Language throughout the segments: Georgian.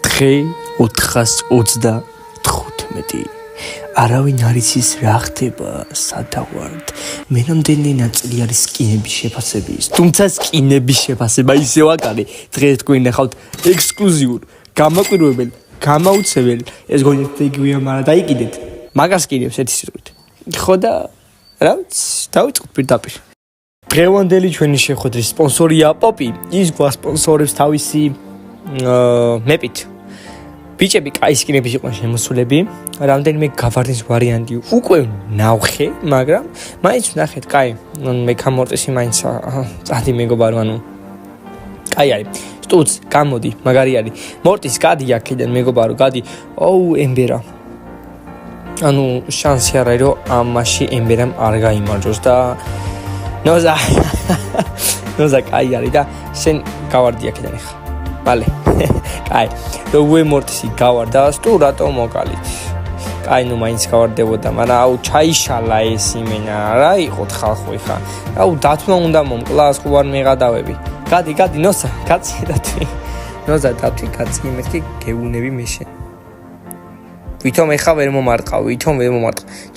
დღე 425. არავინ არ იცის რა ხდება სადავარდ. მე რამდენი ნაწილი არის სკინების შეფასების. თუმცა სკინების შეფასება ისევ აკარი. დღეს თქვენ ნახავთ ექსკლუზიურ, გამაკვირვებელ, გამაუცემელ. ეს გონით იგივეა, მაგრამ დაიკიდეთ. მაგას სკინებს ერთი სიტყვით. ხო და რა ვიცი, დავიწყოთ პირდაპირ. დღევანდელი ჩვენი შეხვედრის სპონსორია პოპი. ის გვასპონსორებს თავისი მეპით. ბიჭები კაი სკინების იყვნენ შემოსულები. რამდენიმე გავარდნის ვარიანტი უკვე ნავხე, მაგრამ მაინც ნახეთ, კაი, მეკამორტისი მაინც წადი მეგობარო, ანუ კაი არის. სტუც, გამოდი, მაგარი არის. მორტის გადი აქედან მეგობარო, გადი. ოუ, ემბერა. ანუ შანსი არ არის, რომ ამაში ემბერამ არ გაიმარჯოს და ნოზა კაი არის და შენ გავარდი აქედან ახლა. Vale. Კაი, როგორ მორტისი გავარდა, სტუ რატო მოკალით. კაი, ნუ მაინც გავარდებოდა, მაგრამ აუ ჩაიშალა ეს იმენა, რა იყოთ ხალხო ხა. აუ დათმა უნდა მომკლას, ხო არ მეღადავები. გადი, ნოსა, კაცი დათვი. ნოზა დათვი კაცი, მეთქი გეუნები მეშე. ვითომ ეხა ვერ მომარტყავ,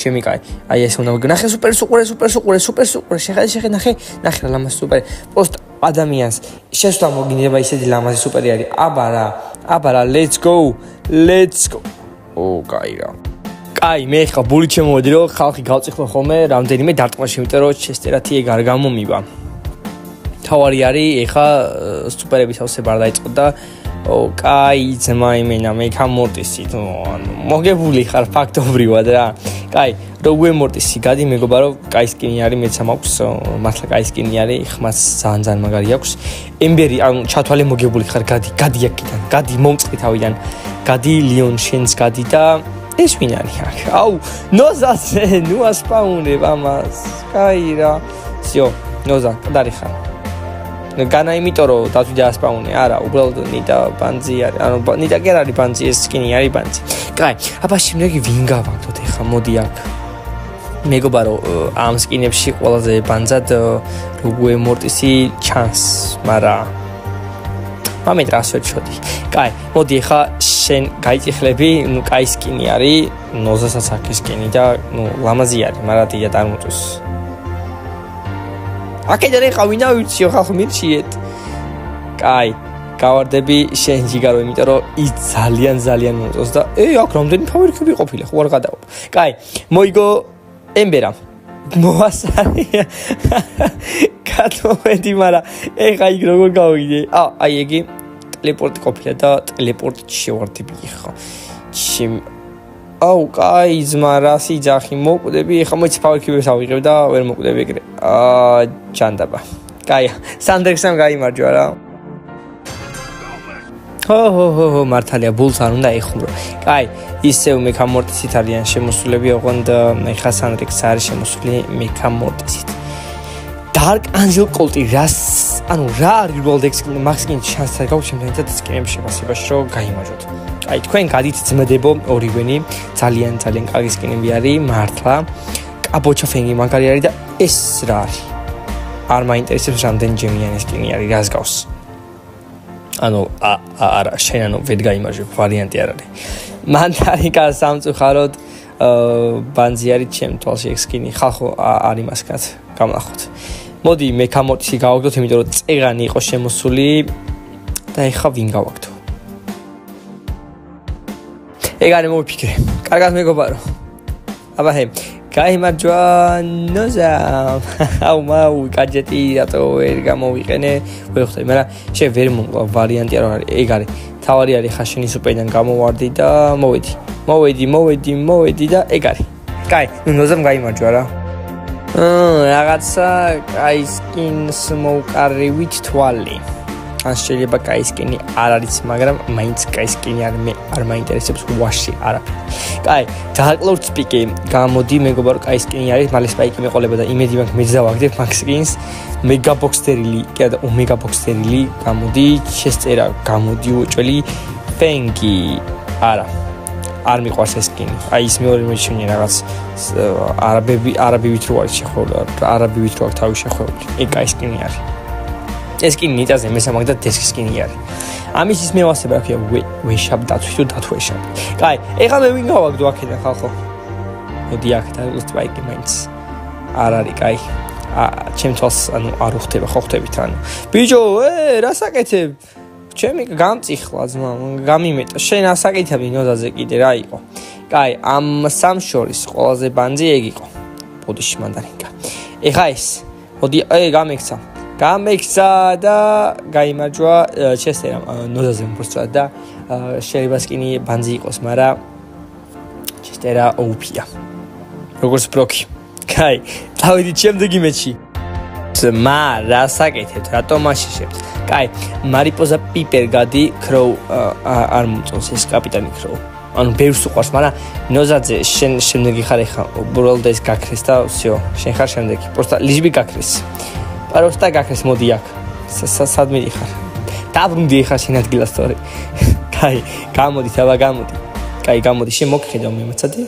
ჩემი კაი. აი ეს უნდა ნახე სუპერ, შეხე ნახე რა ლამაზ სუპერი. პოსტ ადამიანს შესვლა მოგინდება ისეთი ლამაზი სუპერი არის. აბარა, let's go. ო, კაი რა. კაი, მე ხა ბული ჩემოვედი რომ ხალხი გავწიხლო ხოლმე რამდენიმე დარტყმაში, იმიტომ რომ ჩესტერათი ეგ არ გამომივა. თავარი არის ეხა სუპერების ავსება არ დაიწყო და ო, კაი, ძმა იმენა, მეკამორტისი, ანუ მოგებული ხარ ფაქტობრივად რა. კაი, როგორ მორტისი გადი მეგობარო, კაი სკინი არის, მეც მაქვს, მართლა კაი სკინი არის, ხმაც ძალიან მაგარი აქვს. ემბერი, ანუ ჩათვალე მოგებული ხარ, გადი აქედან, გადი მომწყი თავიდან. გადი ლიონ შენს გადი და ეს ვინ არის აქ? აუ, ნოზაზე, ნუ ასპაუნებ ამას. კაი რა. всё, ნოზა, ყდარი ხარ. განა იმიტომ რომ დათვი დაასპაუნე, არა, უბრალოდ ნიტა ბანძი არის. ანუ ნიტა კი არ არის ბანძი, ეს სკინი არის ბანძი. კაი, აბა შემდეგი ვინ გავაგდოთ ახლა? მოდი აქ. მეგობარო, ამ სკინებში ყველაზე ბანძად როგუე მორტისი ჩანს, მაგრამ მამეთ რას ვეჩოდი. კაი, მოდი ახლა შენ გაიწიხლები, ნუ კაი სკინი არის, ნოზასაც აქ სკინი და ნუ ლამაზი არის, მაგრამ დიად არ მოწვის. აქედან ეხა ვინა ვიციო ხალხო მირჩიეთ. კაი, გავარდები შენ ჯიგარო, იმიტომ რომ ის ძალიან მოწოს და აქ რამდენი ფავრიკები ყოფილა, ხო არ გადავალ. კაი, მოიგო ემბერა. მოასარია. გადმოვედი, მაგრამ ეხა იქ როგორ გავიგე? აი ეგი ტელეპორტი ყოფილა და ტელეპორტში შევარდები ხო. აუ, კაი, ძმა რა სიძახი მოკვდები, ეხა მოიცი ფავრიკებს ავიღებ და ვერ მოკვდები ეგრე. ჯანდაბა. კაი, სანდრექსამ გაიმარჯვა რა. ხო, მართალია, ბულს არ უნდა ეხმრო. კაი, ისევ მეკამორტისით არიან შემოსულები, ოღონდ ეხა სანდრექს არის შემოსული მეკამორტისით. Dark Angel კოლტი რას, ანუ რა არის უბრალოდ მაქსკინ შანსი გავჩემთ და სკინების შეფასებაში რომ გაიმარჯვოთ. აი, თქვენ გადით ძმდებო ორივენი, ძალიან კარგი სკინები არის, მართლა. კაბოჩა ფენგი მაგარი არის და ეს რა არის? არ მაინტერესებს რამდენი ჯემიანი სკინი არის, რას გავს. ანუ არა, შენ ანუ ვერ გაიმარჯვებ, ვარიანტი არ არის. მანდარიკა სამწუხაროდ ბანძი არის ჩემ თვალში ეგ სკინი. ხალხო არ იმასკათ, გამნახოთ. მოდი მეკამორტისი გავაგდოთ, იმიტომ რომ წეღანი იყო შემოსული და ეხა ვინ გავაგდო? ეგ არის მოვიფიქრე. კარგად მეგობარო. აბა ჰე, გაიმარჯვა ნოზა. აუ, კაჯეტი რატო ვერ გამოვიყენე? ვერ ხვდები, მაგრამ შე ვერ მომყვა ვარიანტი არ არის. ეგ არის. თავარი არის ხა შენი სუპერიდან გამოვარდი და მოვედი და ეგ არის. კაი, ნოზამ გაიმარჯვა რა. რაღაცა კაი სკინს მოვყარივით თვალი. ან შეიძლება კაი სკინი არ არის, მაგრამ მაინც კაი სკინი არ მაინტერესებს ვაში არაფერი. კაი, დააკლავთ სპიკი. გამოდი მეგობარო, კაი სკინი არის, მალე სპაიკი მეყოლება და იმედი მაქვს მე დავაგდებ მაგ სკინს. მეგაბოქსტერილი, კი და ომეგაბოქსტერილი. გამოდი, შესწერა, გამოდი უჭველი ფენგი. არა. არ მიყვარს ეს სკინი. აი ის მეორე მეჩვენე რაღაც არაბივით რო არის შეხვეული, არაბივით რო აქვს თავი შეხვეული. ეგ კაი სკინი არის. ეს კი ნიტაზე მესამაკ და დესკის კი არის. ამის ის მევასება აქვს ვეშაპ დათვი თუ დათვეშაპი. კაი, ეხლა მე ვინ გავაგდო აქედან ხალხო? მოდი აქ და სპაიკი მაინც არ არის კაი. ჩემ თვალს ანუ არ უხდება ხო ხდებით ანუ. ბიჭო, რა საკეთებ? ჩემი გამწიხლა ძმა, გამიმეტა. შენ ასაკეთები ნოზაზე კიდე რა იყო? კაი, ამ სამ შორის ყველაზე ბანძი ეგ იყო. ბოდიში მანდარინკა. ეხა ეს. მოდი, გამექცა და გაიმარჯვა ჩესტერამ ნოზაზე უბრალოდ და შეიძლება სკინი ბანძი იყოს, მაგრამ ჩესტერა ოუფია. როგორც ბროკი. კაი, დავიდით შემდეგი მეჩი. ძმა, რა საკეთებთ? რატომ აშიშებთ? კაი, მარიპოზა პიპერ გადი ქროუ არ მოწონს ეს კაპიტანი ქროუ. ანუ ბევრს უყვარს, მაგრამ ნოზაძე შენ შემდეგი ხარ ეხა უბრალოდ ეს გაქრეს და всё, შენ ხარ შემდეგი. просто ლიჟბი გაქრეს. просто გაქრეს მოდი აქ. სად მიდიხარ? დაბრუნდი ეხა შენ ადგილას თორე. კაი, გამოდი, თავა გამოდი. კაი, გამოდი, შენ მოგხედავ მე მოცადე.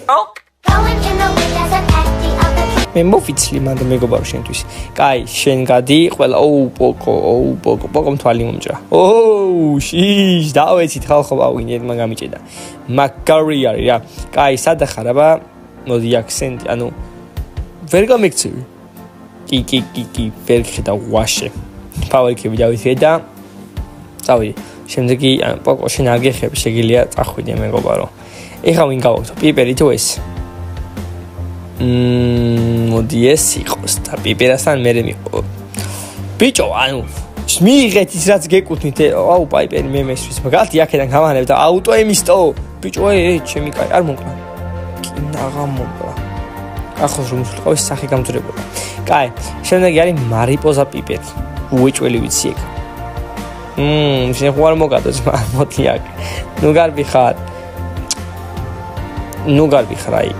მე მოვიცლი მანდ მეგობარო შენთვის. კაი, შენ გადი, ყველა პოკო მთვალი მომჭრა. შიშ, დავეცით ხალხო ავინე, მან გამიჭედა. მაგარი არის რა. კაი, სადა ხარ აბა? მოდი აქცენტი, ანუ ვერ გამექცევი. კი, ვერ ხედავ ვაშე. პავერკები დავითე და წავიდი. შემდეგი პოკო შენ არ გეხები, შეგიძლია წახვიდე მეგობარო. ეხა ვინ გავაკეთო? პიპერი თუ ეს? მოდი ეს იყოს და პიპერასთან მე მიყო. ბიჭო, ანუ მიიღეთ ის რაც გეკუთვნით, აუ პაიპერი მე მესვის. მაგალითი აქედან გავანებ და აუტო ემისტო. ბიჭო, ჩემი კაი, არ მომკლა. კინაღა მომკლა. ახოს რომ ვიყავი სახე გამძრებოდა. კაი, შემდეგი არის მარიპოზა პიპერი. უეჭველი ვიცი ეგ. შენ ხوار მოგადო ძმა, მოდი აქ. ნუ გარბი ხარ აი.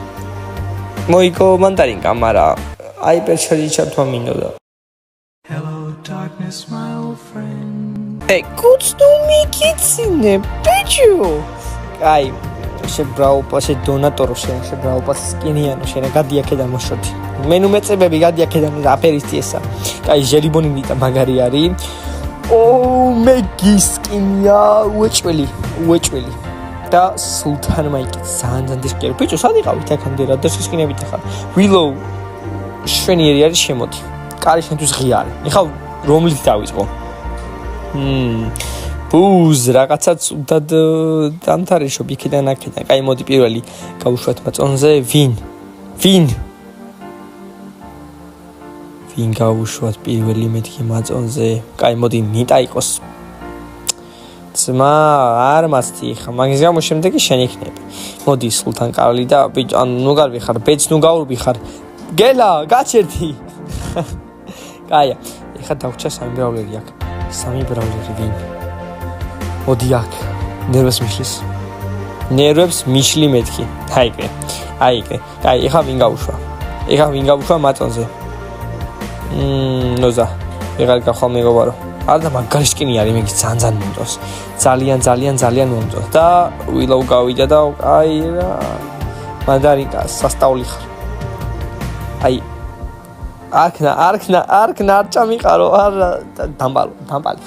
მოიგო მანდარინკა, მარა აი პერჩელი ჩართვა მინდოდა. Hello darkness my old friend. კუც ნუ მიკიცინე, ბიჭო. კაი, შებრაუპა, დონატორო შებრაუპა სკინიანო, შენ გადი აქედან მოშოთი. მე ნუ მეწებები გადი აქედან აფერისტი ესა. კაი, ჟელიბონი ნიტა მაგარი არის. მე გისკინია, უეჭველი. და სულთან მაიკიც ძალიან დისკერი. ბიჭო, სად იყავით აქამდე რა დასკინებით ახლა? ვილოუ შვენიერი არის შემოდი. კარი შენთვის ღია არის. ეხლა რომლით დავიწყო? ბუზ რაღაცა ცუდად დამთარეშობ იქიდან აქედან. კაი, მოდი პირველი გავუშვათ მაწონზე. ვინ გავუშვათ პირველი მეთქი მაწონზე. კაი, მოდი ნიტა იყოს. ძმა, არ მასთი ხა, მაგის გამო შემდეგი შენ იქნები. მოდი სულთან კარლი და ბიჭო, ანუ ნუ გარბი ხარ, ბეც ნუ გაურბი ხარ. გელა, გაჩერდი. კაია, ეხა დავჭა სამი ბრაულერი აქ. სამი ბრაულერი ვინ? მოდი აქ. ნერვებს მიშლი მეთქი. აი ეგრე. კაი, ეხა ვინ გავუშვა მაწონზე. ნოზა. ვეღარ გახვალ მეგობარო. არა მაგარი სკინი არის, მეგის ძალიან მომწონს. ძალიან მომწონს და ვილოუ გავიდა და აი რა მანდარინკა სასტაული ხარ. აი არქნა არ ჩამიყარო, არა დამბალი.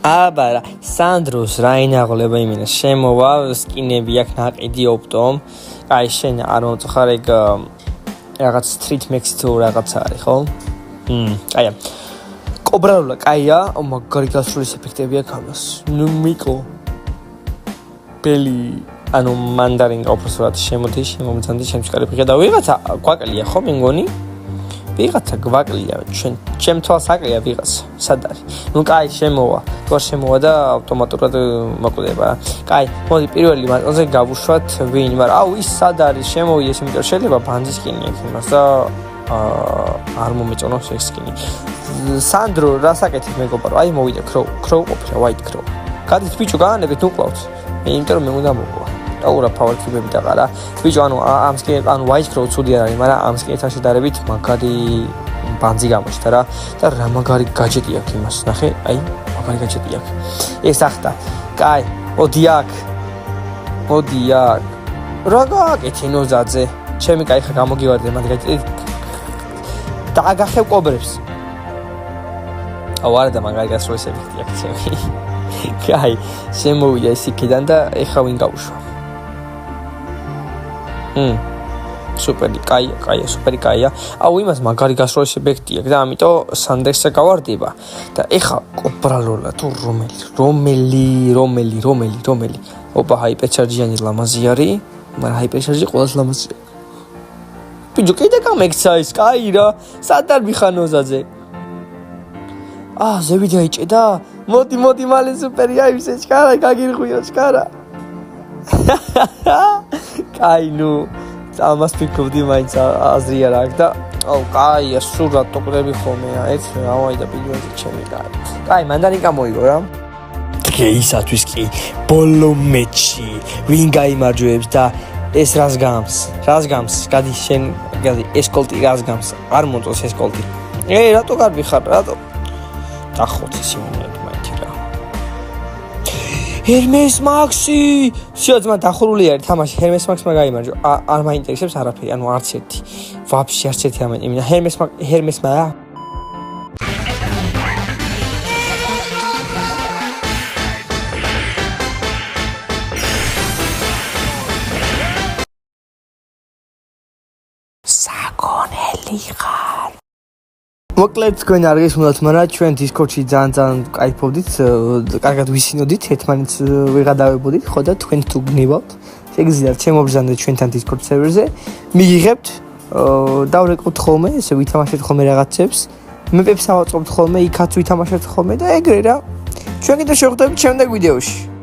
აბარა, სანდროს რაინაღლება იმინა შემოვა სკინები აქ ნაყიდი ოპტომ. აი შენ არ მომწოხარ ეგ რაღაც street max თუ რაღაცა არის, ხო? აია კობრაულა კაია, მაგარი გასრულის ეფექტები აქვს ამას. ნუ მიკო. ბელი, ანუ მანდარინკა უბრალოდ შემომძანდი ჩემს კარიფი და ვიღაცა გვაკლია ხო მე მგონი? ვიღაცა გვაკლია, ჩემ თვალს აკლია ვიღაცა. სად არის? ნუ კაი, შემოვა და ავტომატურად მოკვდება. კაი, მოდი პირველი მაწონზე გავუშვათ ვინ, მაგრამ აუ ის სად არის? შემოვიდეს, იმიტომ შეიძლება ბანძის სკინი აქვს იმას და არ მომეწონოს ეს სკინი. სანდრო, რა საკეთებ მეგობარო? აი მოვიდა ქროუ ყოფილა, white crow. გადით ბიჭო, გაანებეთ უკლავთ. იმიტომ რომ მე უნდა მოვყვა. აურა power cube-ები დაყარა. ბიჭო, ამ სკინი, white crow ცუდი არ არის, მაგრამ ამ სკინთან შედარებით მაგარი ბანძი გამოჩნდა რა. და რა მაგარი გაჯეტი აქვს იმას, ნახე? აი, მაგარი გაჯეტი აქვს. ეს ახტა. კაი, მოდი აქ. რა გააკეთე ნოზაძე? ჩემი კაი ხა გამოგივარდე, მაგ გაჯეტი. და აგახევ კობრებს. აუ არა და მაგარი გასროლის ეფექტი აქვს ჩემი. კაი, შემოვიდა ეს იქიდან და ეხა ვინ გავუშვა. სუპერი, კაია, სუპერი კაია. აუ იმას მაგარი გასროლის ეფექტი აქვს და ამიტომ სანდერსზე გავარდება და ეხა უბრალოდ თუ რომელი. ოპა ჰაიპერჩარჯიანი ლამაზი არის, მაგრამ ჰაიპერჩარჯი ყველაზე ლამაზია. ბიჭო, კიდე გამექცა ის, კაი რა, სად არ მიხანოზაძე. ზევი დაიჭედა? მოდი მალე სუპერი აივსე ჩქარა, გაგირღვიო ჩქარა. კაი, ნუ ამას ფიქრობდი მაინც აზრი არ აქვს და აუ კაია, სულ რატო ყვები ხოლმეა, ეცე ავაი და ბიჭოზე ჩემი კაი. კაი, მანდარინკა მოიგო რა. ისათვის კი ბოლო მეჩი ვინ გაიმარჯვებს და ეს რას გამს გადი შენ გადი ესკოლტი რას გამს არ მოწოს ესკოლტი რატო კარგი ხარ რატო დახოცი სიმონეთი მაინც რა ჰერმეს მაქსი შეძმა დახურული არის თამაში ჰერმეს მაქსმა გაიმარჯვა არ მაინტერესებს არაფერი ანუ არც ერთი ვაფშე არც ერთი არ მაინტერესებს ჰერმესმა საკონელი ხარ. მოკლედ თქვენ არ გესმოდათ, მაგრამ ჩვენ Discord-ში ძალიან კაიფობდით, კარგად ვისინოდით, ერთმანეთს ვეღადავებოდით, ხო და თქვენ თუ გნებავთ, შეგიძლიათ შემობრძანდეთ ჩვენთან Discord სერვერზე, მიგიღებთ, დავრეკოთ ხოლმე, ესე ვითამაშეთ ხოლმე რაღაცებს, მეპებს ავაწყობთ ხოლმე, იქაც ვითამაშეთ ხოლმე და ეგრე რა. ჩვენ კიდევ შევხვდებით შემდეგ ვიდეოში.